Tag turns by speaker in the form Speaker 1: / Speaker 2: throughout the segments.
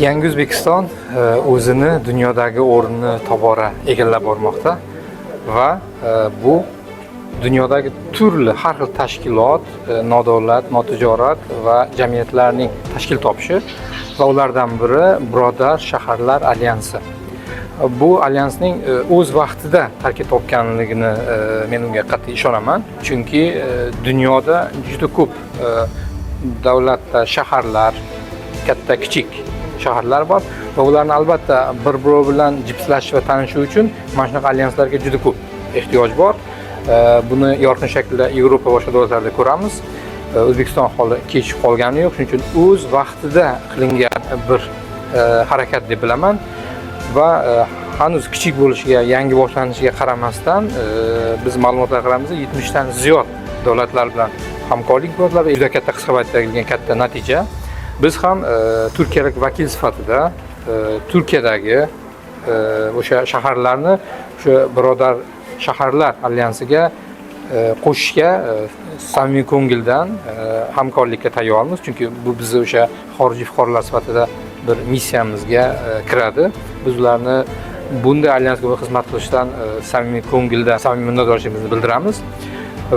Speaker 1: Yangi O'zbekiston o'zini dunyodagi o'rnini tobora egallab bormoqda va bu dunyodagi turli har xil tashkilot, nodavlat, notijorat va jamiyatlarning tashkil topishi va ulardan biri Birodar shaharlar alyansi. Bu alyansning o'z vaqtida tarkib topganligini men unga qat'iy ishonaman. Chunki dunyoda juda ko'p davlatda shaharlar, katta kichik shaharlar bor va ularni albatta bir-biri bilan jipslashish va tanishish uchun mana shunaqa alyanslarga juda ko'p ehtiyoj bor. Buni yorqin shaklda Yevropa va boshqa davlatlarda ko'ramiz. O'zbekiston holi kech qolgani yo'q, shuning uchun o'z vaqtida qilingan bir harakat deb bilaman va hanuz kichik bo'lishiga, yangi boshlanishiga qaramasdan biz ma'lumotlarga qaramizda 70 dan ziyod davlatlar bilan hamkorlik bo'lyapti va juda katta qisqa vaqtda kelgan katta natija. Biz ham turkiyalik vakil sifatida Turkiyadagi o'sha shaharlarni o'sha Birodar shaharlar alyansiga qo'shishga samimiy ko'ngildan hamkorlikka tayyormiz. Chunki bu bizni o'sha xorijiy fuqarolar sifatida bir missiyamizga kiradi. Biz ularni bunday alyansga xizmat qilishdan samimiy ko'ngildan samimiy minnatdorchiligimizni bildiramiz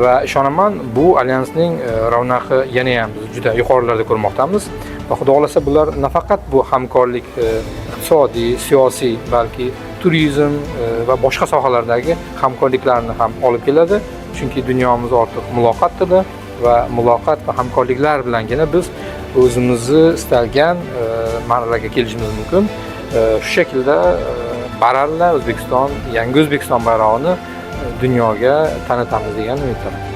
Speaker 1: va ishonaman bu alyansning ravnaqi yana ham biz juda yuqorilarda ko'rmoqdamiz. Va xudo xolasa bular nafaqat bu hamkorlik iqtisodiy, siyosiy, balki turizm va boshqa sohalardagi hamkorliklarni ham olib keladi. Chunki dunyomiz ortiq muloqot tili va muloqot va hamkorliklar bilangina biz o'zimizni istalgan marralarga kelishimiz mumkin. Shu shaklda baralla O'zbekiston, yangi O'zbekiston bayrog'ini dunyoga tanitamiz degan umiddaman.